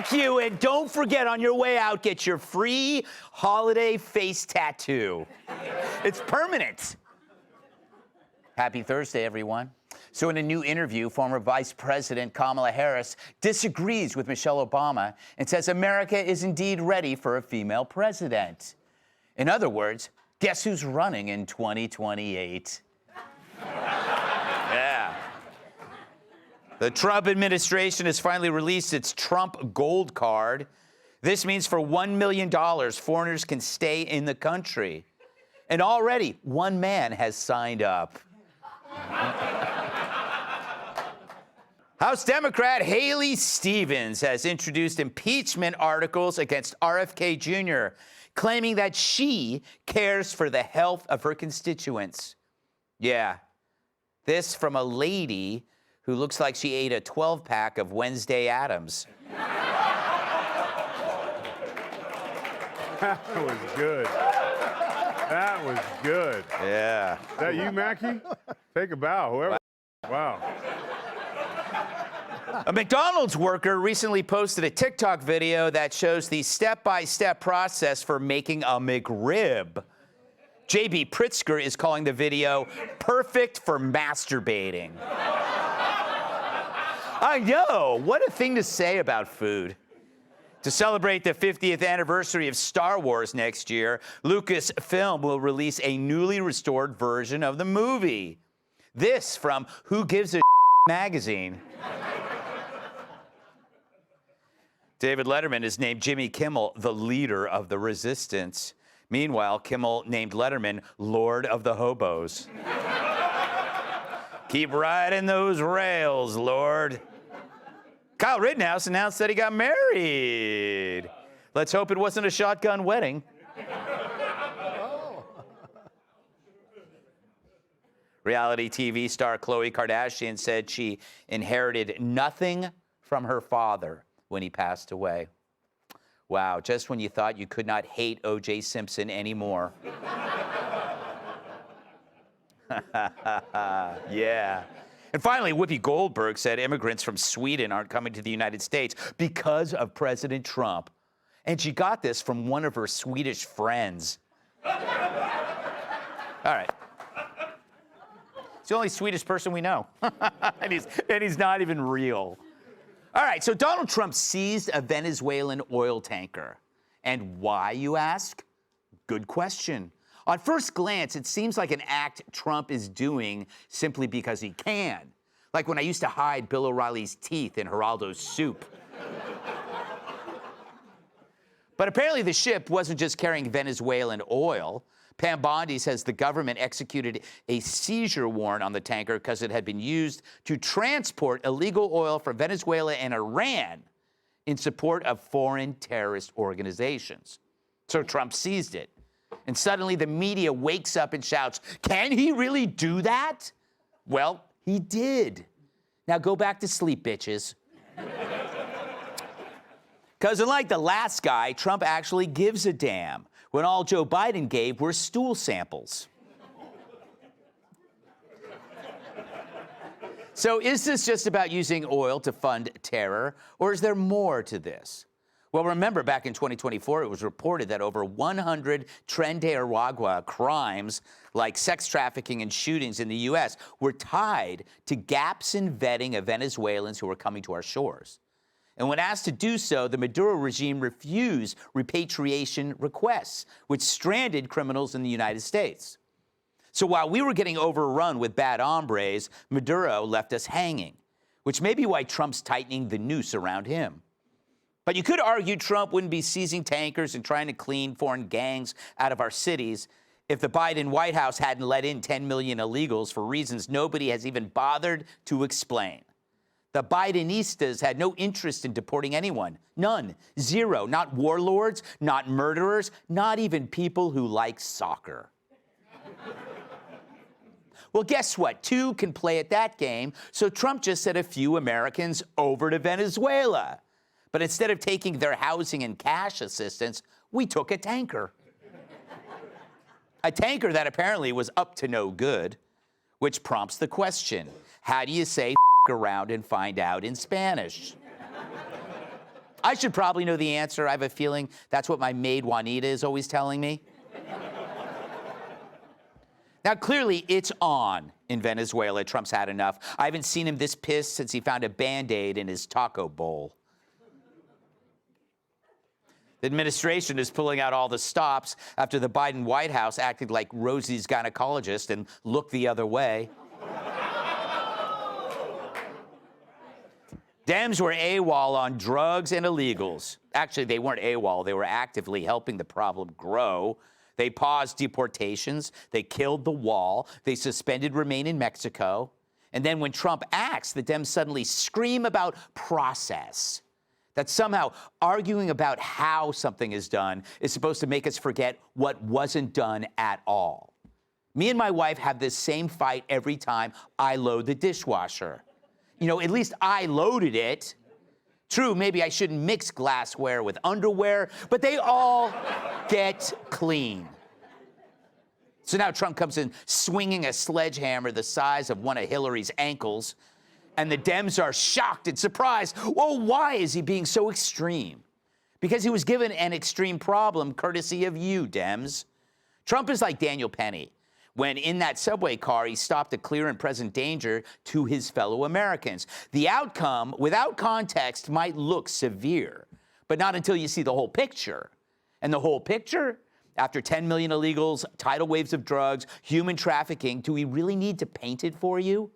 Thank you, and don't forget on your way out, get your free holiday face tattoo. It's permanent. Happy Thursday, everyone. So in a new interview, former Vice President Kamala Harris disagrees with Michelle Obama and says America is indeed ready for a female president. In other words, guess who's running in 2028? Yeah. The Trump administration has finally released its Trump Gold Card. This means for $1 million, foreigners can stay in the country. And already, one man has signed up. House Democrat Haley Stevens has introduced impeachment articles against RFK Jr., claiming that she cares for the health of her constituents. Yeah, this from a lady who looks like she ate a 12-pack of Wednesday Addams. That was good. That was good. Yeah. Is that you, Mackie? Take a bow, whoever. Wow. A McDonald's worker recently posted a TikTok video that shows the step-by-step process for making a McRib. J.B. Pritzker is calling the video perfect for masturbating. I know, what a thing to say about food. To celebrate the 50th anniversary of Star Wars next year, Lucasfilm will release a newly restored version of the movie. This from Who Gives a magazine. David Letterman has named Jimmy Kimmel the leader of the resistance. Meanwhile, Kimmel named Letterman Lord of the Hobos. Keep riding those rails, Lord. Kyle Rittenhouse announced that he got married. Let's hope it wasn't a shotgun wedding. Reality TV star Khloe Kardashian said she inherited nothing from her father when he passed away. Wow, just when you thought you could not hate O.J. Simpson anymore. Yeah. And finally, Whoopi Goldberg said immigrants from Sweden aren't coming to the United States because of President Trump. And she got this from one of her Swedish friends. All right. It's the only Swedish person we know. and he's not even real. All right, so Donald Trump seized a Venezuelan oil tanker. And why, you ask? Good question. On first glance, it seems like an act Trump is doing simply because he can. Like when I used to hide Bill O'Reilly's teeth in Geraldo's soup. But apparently the ship wasn't just carrying Venezuelan oil. Pam Bondi says the government executed a seizure warrant on the tanker because it had been used to transport illegal oil from Venezuela and Iran in support of foreign terrorist organizations. So Trump seized it. And suddenly the media wakes up and shouts, "Can he really do that?" Well, he did. Now go back to sleep, bitches. Because unlike the last guy, Trump actually gives a damn, when all Joe Biden gave were stool samples. So is this just about using oil to fund terror, or is there more to this? Well, remember, back in 2024, it was reported that over 100 Tren de Aragua crimes, like sex trafficking and shootings in the U.S., were tied to gaps in vetting of Venezuelans who were coming to our shores. And when asked to do so, the Maduro regime refused repatriation requests, which stranded criminals in the United States. So while we were getting overrun with bad hombres, Maduro left us hanging, which may be why Trump's tightening the noose around him. But you could argue Trump wouldn't be seizing tankers and trying to clean foreign gangs out of our cities if the Biden White House hadn't let in 10 million illegals for reasons nobody has even bothered to explain. The Bidenistas had no interest in deporting anyone. None. Zero. Not warlords, not murderers, not even people who like soccer. Well, guess what? Two can play at that game, so Trump just sent a few Americans over to Venezuela. But instead of taking their housing and cash assistance, we took a tanker. A tanker that apparently was up to no good, which prompts the question, how do you say around and find out in Spanish? I should probably know the answer. I have a feeling that's what my maid Juanita is always telling me. Now, clearly, it's on in Venezuela. Trump's had enough. I haven't seen him this pissed since he found a Band-Aid in his taco bowl. The administration is pulling out all the stops after the Biden White House acted like Rosie's gynecologist and looked the other way. Dems were AWOL on drugs and illegals. Actually, they weren't AWOL. They were actively helping the problem grow. They paused deportations. They killed the wall. They suspended Remain in Mexico. And then when Trump acts, the Dems suddenly scream about process. That somehow arguing about how something is done is supposed to make us forget what wasn't done at all. Me and my wife have this same fight every time I load the dishwasher. You know, at least I loaded it. True, maybe I shouldn't mix glassware with underwear, but they all get clean. So now Trump comes in swinging a sledgehammer the size of one of Hillary's ankles, and the Dems are shocked and surprised. Well, why is he being so extreme? Because he was given an extreme problem courtesy of you, Dems. Trump is like Daniel Penny, when in that subway car, he stopped a clear and present danger to his fellow Americans. The outcome, without context, might look severe, but not until you see the whole picture. And the whole picture? After 10 million illegals, tidal waves of drugs, human trafficking, do we really need to paint it for you?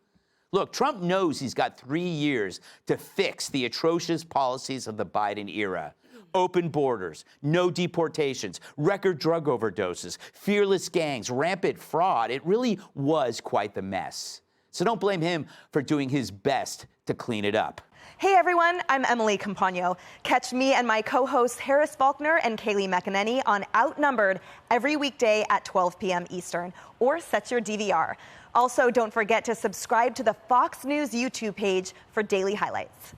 Look, Trump knows he's got 3 years to fix the atrocious policies of the Biden era. Open borders, no deportations, record drug overdoses, fearless gangs, rampant fraud. It really was quite the mess. So don't blame him for doing his best to clean it up. Hey everyone, I'm Emily Campagno. Catch me and my co-hosts Harris Faulkner and Kaylee McEnany on Outnumbered every weekday at 12 p.m. Eastern, or set your DVR. Also, don't forget to subscribe to the Fox News YouTube page for daily highlights.